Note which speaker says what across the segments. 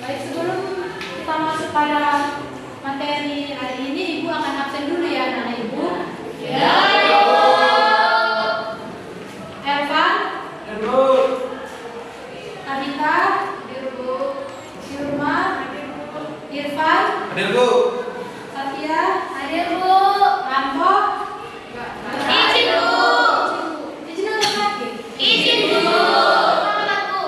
Speaker 1: Baik, sebelum kita masuk pada materi hari ini, Ibu akan absen dulu ya, anak Ibu.
Speaker 2: Ya.
Speaker 1: Elvan,
Speaker 3: Ibu.
Speaker 1: Tabita, Yurma, Irfan,
Speaker 3: Hadir, Bu.
Speaker 1: Satya,
Speaker 2: Hadir, Bu.
Speaker 1: Ranto.
Speaker 2: Izin, Bu.
Speaker 1: Izin atau sakit?
Speaker 2: Izin, Bu. Selamat, Bu.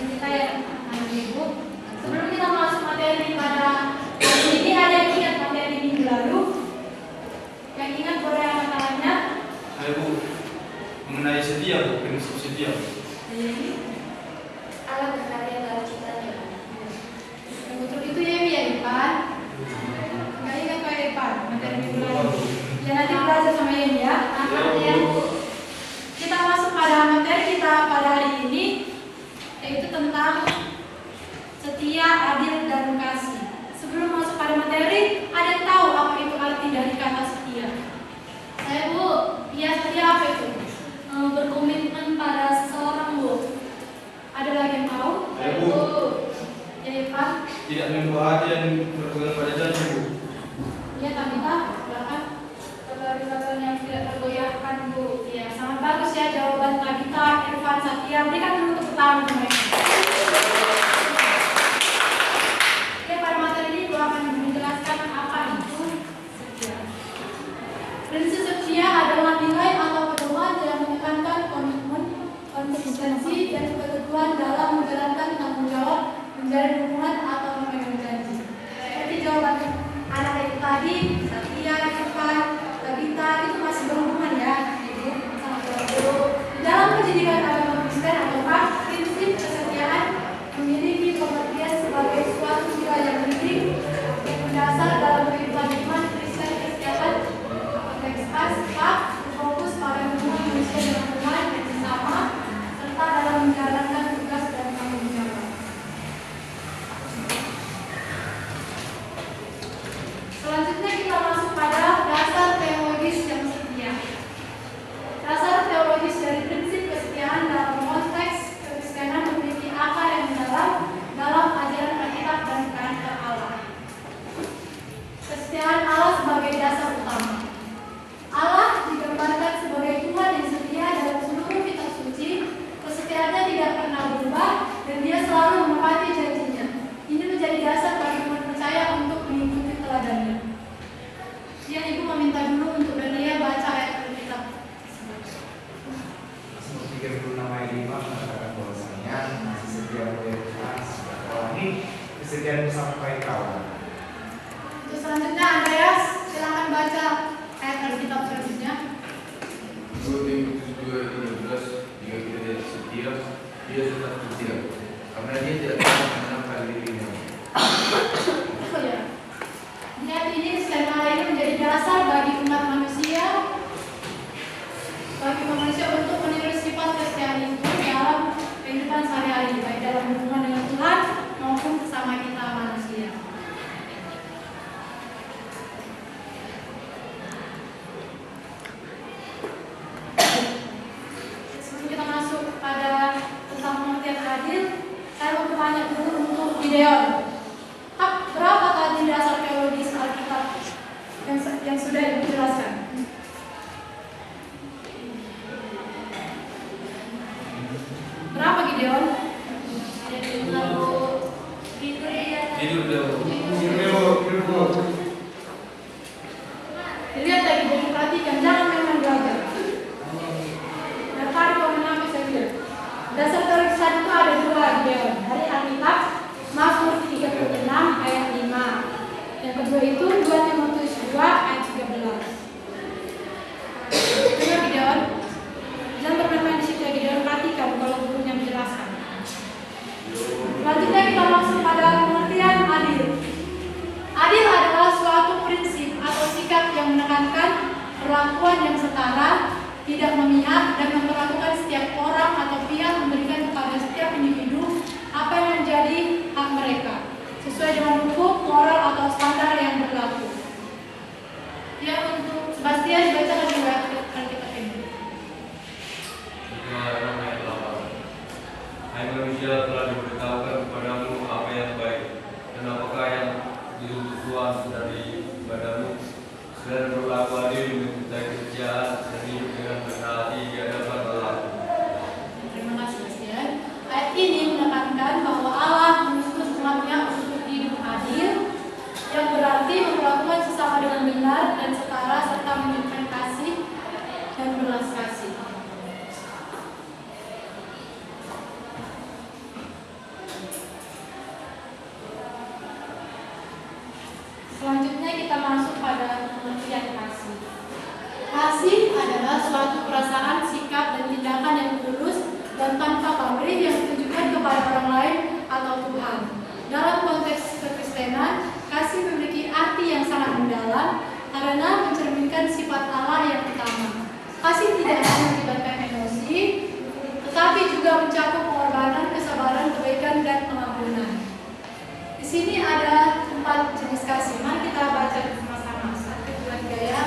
Speaker 1: Kita ya, anak Ibu. Sebelum kita masuk materi pada hari ini, ada yang ingat materi minggu lalu? Yang ingat boleh angkat tangannya?
Speaker 3: Ayo, Bu. Mengenai setia, Bu. Prinsip setia.
Speaker 2: Allah berkarya dalam ciptanya.
Speaker 1: Yang betul itu ya Irfan. Nggak ingat Pak Irfan materi minggu lalu. Ya nanti belajar sama Yemi ya.
Speaker 2: Ya, Bu.
Speaker 1: Kita masuk pada materi kita pada hari ini, yaitu tentang setia, adil, dan kasih. Sebelum masuk pada materi, ada yang tahu apa itu arti dari kata setia?
Speaker 2: Saya, Bu.
Speaker 1: Ya, setia apa itu?
Speaker 2: Berkomitmen pada seseorang, Bu.
Speaker 1: Ada lagi yang tahu?
Speaker 3: Ayo, Bu.
Speaker 1: Ya Irfan.
Speaker 3: Tidak membuat hati yang berpegang pada janji, Bu.
Speaker 1: Ya Tabita, silakan.
Speaker 2: Kabar-kabar yang tidak tergoyahkan, Bu.
Speaker 1: Ya, sangat bagus ya jawaban Tabita, Irfan, Satya. Berikan dulu tepuk tangan untuk mereka. Oke, pada materi ini gua akan menjelaskan apa itu setia. Prinsip setia adalah nilai atau pedoman yang menekankan komitmen, konsistensi, dan keteguhan dalam menjalankan tanggung jawab, menjalin hubungan atau memegang janji. Seperti jawaban anak itu tadi, Satya, Irfan, Tabita itu masih berhubungan ya, Ibu, sama Ibu. Di dalam pendidikan agama Kristen atau prinsip kesetiaan memiliki pengertian sebagai suatu nilai yang penting yang mendasar dalam kehidupan iman Kristen kesetiaan konteks asal fokus pada hubungan manusia dengan Tuhan yang sama serta dalam menjalankan tugas dan tanggung jawab. Selanjutnya kita masuk pada dasar teologis yang setia. Dasar teologis dari prinsip kesetiaan dalam konteks kekristenan memiliki akar yang mendalam dalam ajaran Alkitab dan karakter Allah. Kesetiaan Allah sebagai dasar utama. Allah digambarkan sebagai Tuhan yang setia dalam seluruh kitab suci. Kesetiaannya tidak pernah berubah dan Dia selalu menepati janjinya. Ini menjadi dasar bagi umat percaya untuk mengikuti teladannya. Ya, Ibu meminta dulu untuk Dania baca ayat Alkitab.
Speaker 4: Mazmur 36 ayat 5 mengatakan bahwasanya masih setia oleh Tuhan sudah alami kesetiaan sampai kawan.
Speaker 1: Untuk selanjutnya Andreas, silakan baca ayat Alkitab selanjutnya.
Speaker 5: 2 Timotius 2:13, jika kita tidak setia, dia tetap setia, karena dia tidak pernah mengenalkan dirinya.
Speaker 1: Oh ya. Di ayat ini skema ini menjadi dasar bagi umat manusia untuk meniru sifat kesetiaan itu dalam kehidupan sehari-hari, baik dalam hubungan dengan Tuhan maupun sesama kita manusia. Sebelum kita masuk pada tentang pengertian adil, saya mau bertanya dulu untuk Gideon. Berapa tadi dasar teologis Alkitab yang sudah Ibu jelaskan? Berapa Gideon?
Speaker 3: Tidur dah, Bu.
Speaker 1: Dilihat lagi, jadi perhatikan, jangan memang belajar. Daftar kemenangan saya bilang. Dasar teologis itu ada dua Gideon. Dari Alkitab, Mazmur 36 ayat 5. Yang kedua itu 2 Timotius 2 ayat 13. Dengar Gideon. Jangan bermain-main di situ ya Gideon, perhatikan kalau gurunya menjelaskan. Selanjutnya kita masuk pada pengertian adil. Adil adalah suatu prinsip atau sikap yang menekankan perlakuan yang setara, tidak memihak, dan memperlakukan setiap orang atau pihak memberikan kepada setiap individu apa yang menjadi hak mereka, sesuai dengan hukum, moral, atau standar yang berlaku. Ya, untuk Sebastian dibacakan juga Alkitab ini. mencerminkan sifat Allah yang utama. Kasih tidak hanya melibatkan emosi, tetapi juga mencakup pengorbanan, kesabaran, kebaikan, dan pengampunan. Di sini ada 4 jenis kasih. Mari kita baca bersama-sama. 1, 2, 3 ya.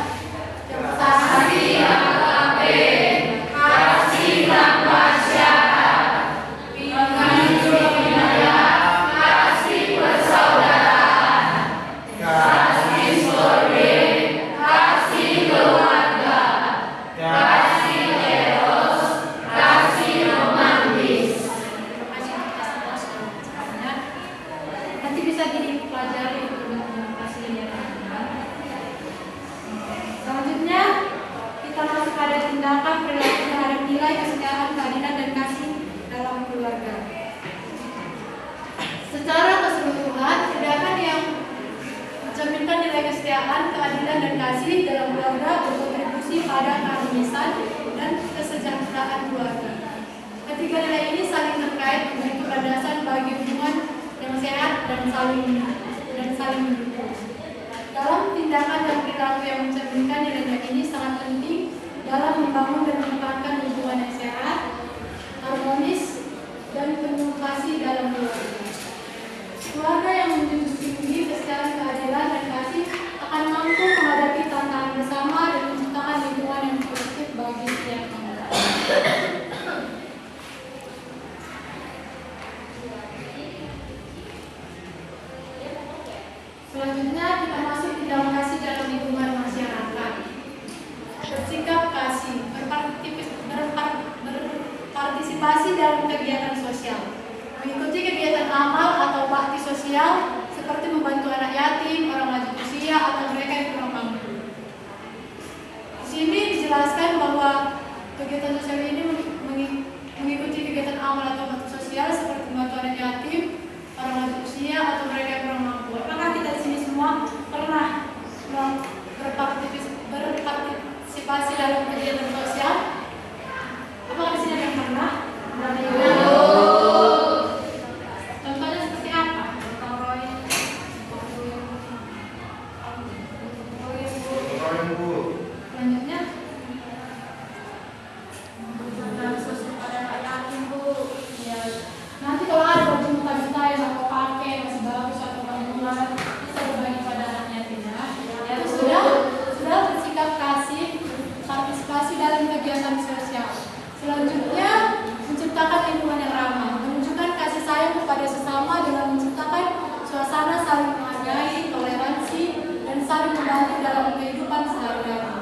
Speaker 1: Yang pertama, kasih agape, kasih tanpa syarat, kasih persaudaraan, kasih sorge, kasih keluarga, kasih eros, kasih romantis. Terima kasih atas penjelasannya. Nanti bisa dipelajari untuk kasih yang selanjutnya kita masuk pada tindakan perilaku terhadap nilai kesetiaan, keadilan, dan kasih dalam keluarga. Secara keseluruhan, tindakan yang mencerminkan nilai kesetiaan, keadilan, dan kasih dalam keluarga berkontribusi pada keharmonisan dan kesejahteraan keluarga. Ketiga nilai ini saling terkait membentuk landasan bagi hubungan yang sehat dan saling mendukung. Dalam tindakan dan perilaku yang mencerminkan nilai ini sangat penting dalam membangun dan mempertahankan hubungan yang sehat, harmonis, dan penuh kasih dalam keluarga. Keluarga yang menjunjung tinggi kesetiaan, keadilan, dan kasih akan mampu menghadapi tantangan bersama dan menciptakan lingkungan yang positif bagi setiap anggota. Selanjutnya kita masuk di dalam kasih dalam lingkungan masyarakat. Bersikap kasih, berpartisipasi dalam kegiatan sosial, mengikuti kegiatan amal atau bakti sosial seperti membantu anak yatim, orang lanjut usia, atau mereka yang kurang mampu. Di sini dijelaskan bahwa kegiatan sosial ini mengikuti kegiatan amal atau bakti sosial seperti membantu anak yatim, orang lanjut usia, atau mereka yang kurang mampu. Apakah kita di sini semua pernah berpartisipasi dalam kegiatan sosial? Apakah di sini ada yang pernah? Contohnya seperti apa? Selanjutnya, nanti kalau ada baju muka-muka yang aku pakai masih bagus atau bagus, bisa berbagi pada anaknya tidak? Ya sudah bersikap kasih, partisipasi dalam kegiatan sosial. Selanjutnya, menciptakan lingkungan yang ramah, menunjukkan kasih sayang kepada sesama dengan menciptakan suasana saling menghargai, toleransi, dan saling membantu dalam kehidupan sehari-hari.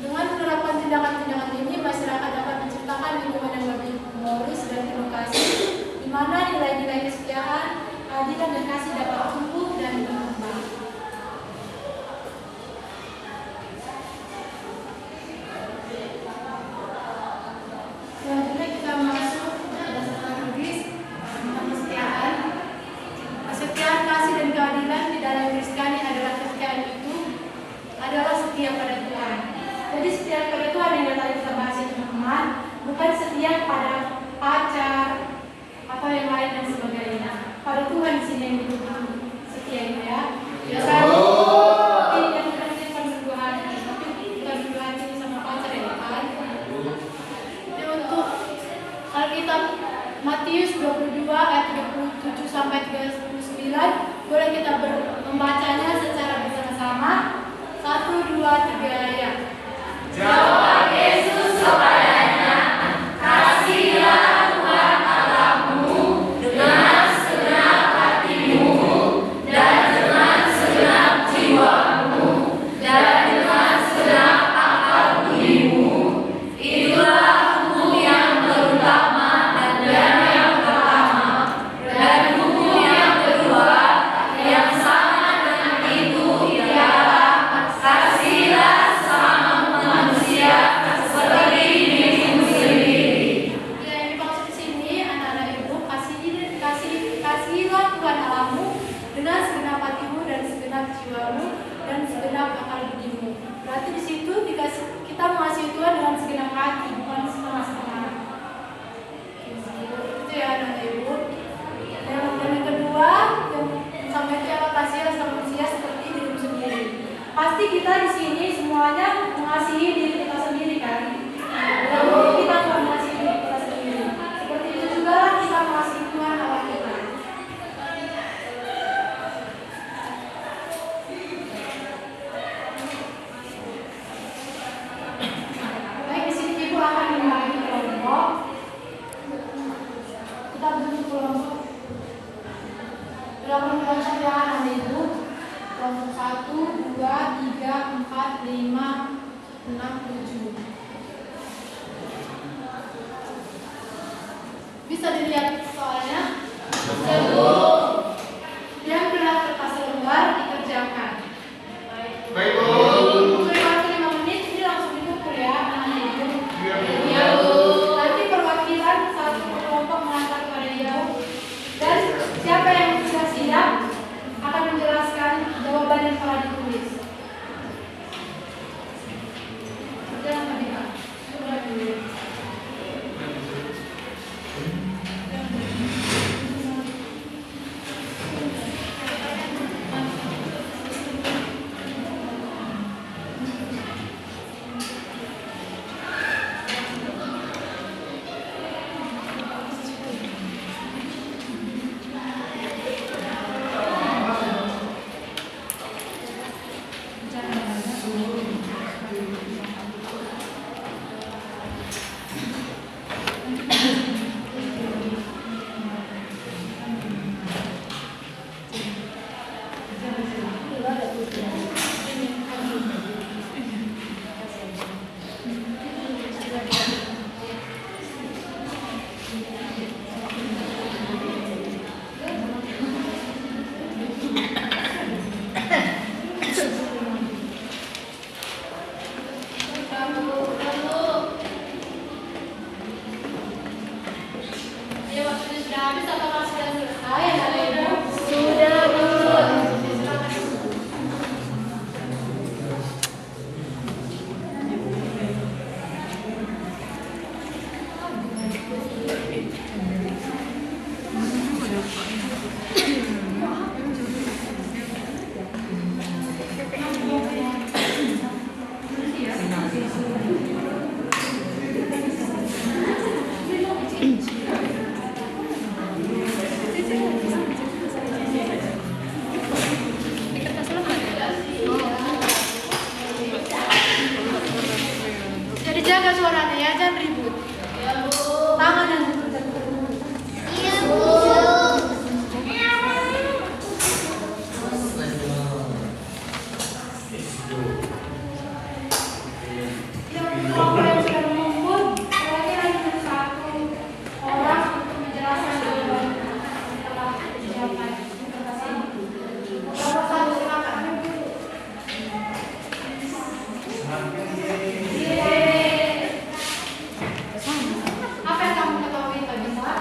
Speaker 1: Dengan menerapkan tindakan-tindakan ini, masyarakat dapat menciptakan lingkungan yang lebih humoris dan penuh kasih, di mana nilai-nilai kesetiaan, keadilan, dan kasih dapat tumbuh dan berkembang. Selanjutnya kita masuk pada strategis tentang kesetiaan. Kesetiaan, kasih, dan keadilan di dalam Kristiani adalah kesetiaan itu adalah setia pada Tuhan. Jadi setia pada Tuhan yang tadi kita bahas itu teman-teman, bukan setia pada pacar atau yang lain dan sebagainya. Pada Tuhan di sini yang dibutuhkan setia itu ya. Biasanya yang kita bukan berdua hati, tapi bukan berdua hati sama pacar ya kan. Jadi untuk Alkitab Matius 22 ayat 37 sampai 39, boleh kita membacanya secara bersama-sama. 1, 2, 3 ya.
Speaker 6: Jawab Yesus kepadanya, kasihlah Tuhan Allahmu dengan segenap hatimu dan dengan segenap jiwamu dan dengan segenap akal budimu. Itulah hukum yang terutama dan yang pertama. Dan hukum yang kedua yang sama dengan itu ialah kasihlah sesama manusia
Speaker 1: 6, 7. Bisa dilihat soalnya? Yang benar kertas lembar dikerjakan.
Speaker 4: Baik, Bu.
Speaker 1: Untuk waktu 5 menit ini langsung dipukul ya, anak-anak Ibu.
Speaker 4: Iya, Bu.
Speaker 1: Nanti perwakilan satu kelompok mengangkat kepada jauh. Dan siapa yang sudah siap akan menjelaskan jawaban yang telah ditulis. Jangan Merdeka. Ya, waktunya sudah habis atau sudah selesai? Ada Ibu? Sudah, Bu. Jadi jaga suaranya ya, jangan ribut. Tangan yang diputar-putar. Yang kelompok yang sudah mengumpul, kira-kira hanya satu orang untuk menjelaskan jawaban yang telah disiapkan di kertas ini. Nomor 1 silakan. Apa yang kamu ketahui tadi, Pak?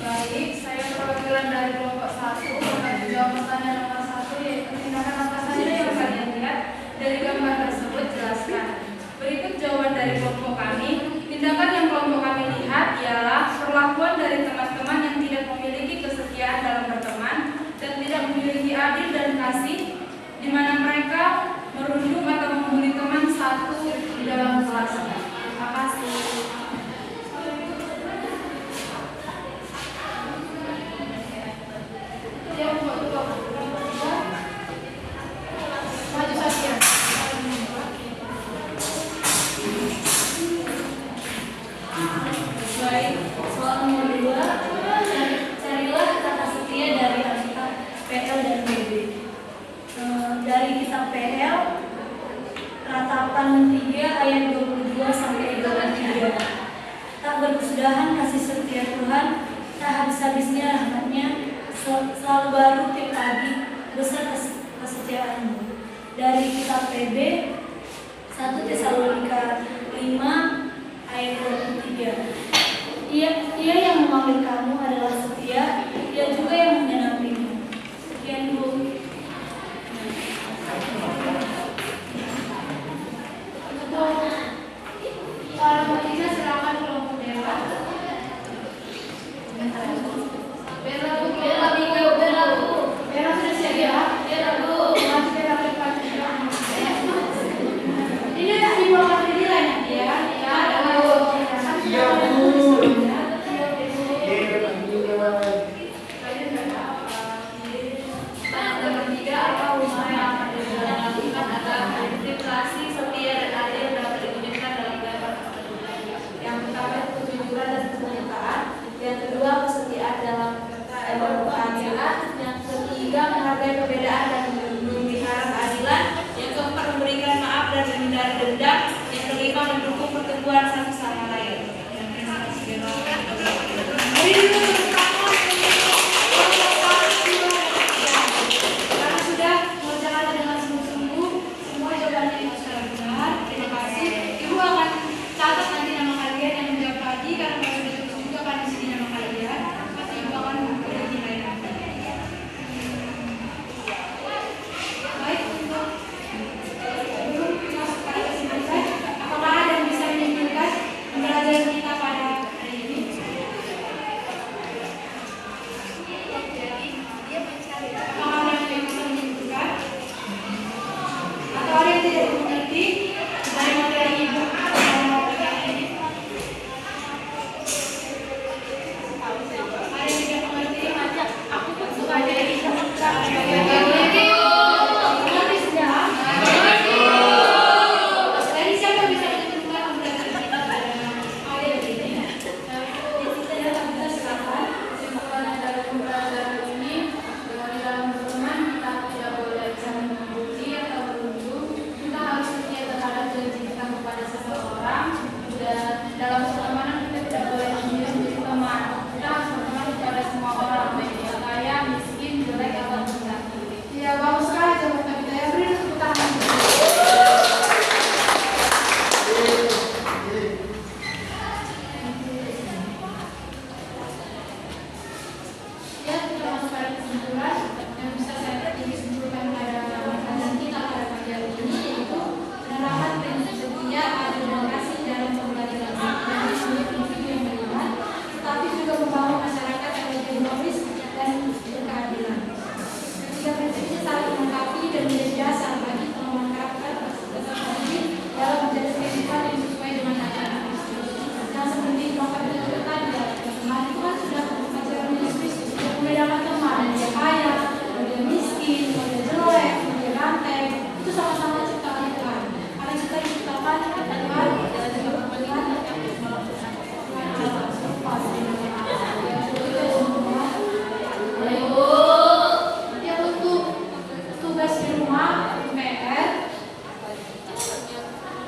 Speaker 1: Baik, saya perwakilan dari kelompok 1 akan menjawab pertanyaan nomor 1, yaitu tindakan apa saja yang kalian lihat dari gambar tersebut, jelaskan. Berikut jawaban dari kelompok kami. Tindakan yang kelompok kami lihat ialah perlakuan dari teman-teman yang tidak memiliki kesetiaan dalam berteman dan tidak memiliki adil dan kasih, di mana mereka merundung atau membuli teman satu di dalam kelas. Terima kasih. Yang kedua, maju saja.
Speaker 6: Baik, soal nomor 2, carilah kata setia dari Alkitab PL dan PB. Dari kitab PL, Ratapan 3 ayat 22 sampai 23. Tak berkesudahan kasih setia Tuhan, tak habis-habisnya rahmatnya, selalu baru tiap pagi, besar kesetiaanmu. Dari kitab PB, 1 Tesalonika 5 ayat 23. Ia yang memanggil kamu adalah setia, ia juga yang menyenangimu.
Speaker 1: Karena sudah mengerjakan dengan sungguh-sungguh semua jawabannya itu secara benar. Terima kasih. Ibu akan catat nanti nama kalian yang menjawab tadi karena kalau sudah tulis juga akan di sini nama kalian. Nanti ibu akan beri nilai nanti. Baik, untuk sebelum masuk pada kesimpulan, apakah ada yang bisa menyimpulkan pembelajaran kita pada hari ini? Apakah ada yang bisa menyimpulkan? Atau ada yang tidak mengerti dari materi ibu pada hari ini? Ada yang tidak mengerti? Aku pun suka jadi mengerti sudah? Dari siapa bisa menentukan pembelajaran kita pada hari ini? Saya tak bisa silakan.
Speaker 2: Kesimpulan dari pembelajaran ini bahwa di dalam berteman kita tidak boleh saling membuli atau menuduh. Kita harus setia terhadap janji kita kepada seseorang. Dan dalam pertemanan kita tidak boleh memilih menjadi teman. Kita harus berteman kepada semua orang, baik dia kaya, miskin, jelek atau rendah.
Speaker 1: Ya, bagus sekali jawaban kita. Ya, beri tepuk tangan. Ya, kita masuk pada kesimpulan yang bisa saya simpulkan pada pelajaran kita pada pagi hari ini, yaitu penerapan prinsip setia, adil dan kasih dalam pembelajaran dan individu yang beriman, tetapi juga membangun masyarakat yang lebih humanis dan berkeadilan. Ketiga prinsip ini saling melengkapi dan menjadi dasar bagi pengembangan karakter peserta didik dalam menjadi kehidupan yang sesuai dengan ajaran Kristus. Dan seperti Bapak dan Ibu tadi, teman itu kan sudah ajaran Kristus untuk membedakan teman, dia kaya, dia miskin, dia jelek, dia ganteng, itu sama-sama ciptaan Tuhan. Karena kita diciptakan Tuhan dengan Allah, selepas ya, untuk tugas di rumah PR,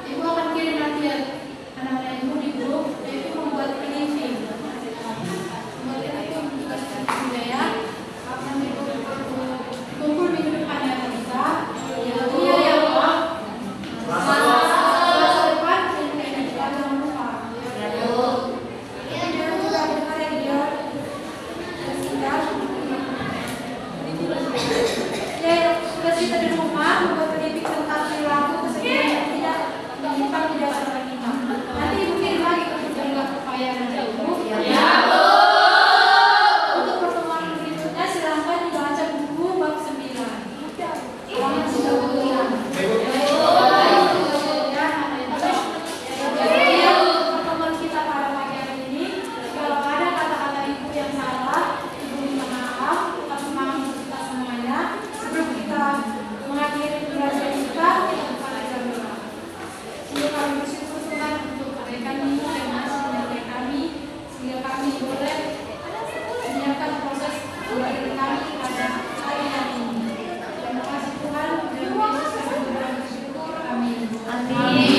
Speaker 1: ibu akan kirim nanti ya anak-anak ibu di grup, yaitu membuat briefing. Membuat itu tugas juga ya. Akan kumpul minggu depan ya kita. Iya ya Pak. Masa depan ini kita jangan lupa. Ini juga benar ya dia. Ya, tugas kita di rumah membuat briefing tentang perilaku keseharian yang tidak menyimpang di dasar kita. Nanti ibu kirim lagi ke penjaga kepayahan ibu. Ya. Untuk pertemuan berikutnya silahkan dibaca buku bab 9. Halaman 96. Jadi pertemuan kita pada pagi hari ini, kalau ada kata-kata ibu yang salah, ibu minta maaf, tetap semangat untuk kita semuanya. Sebelum kita mengakhiri pembelajaran kita buka aja berdoa. Sungguh kami bersyukur Tuhan untuk kebaikan Ibu yang masih menyertai kami, sehingga kami boleh menyiapkan proses pembelajaran kami pada hari ini. Terima kasih Tuhan, dan kami bersyukur. Amin.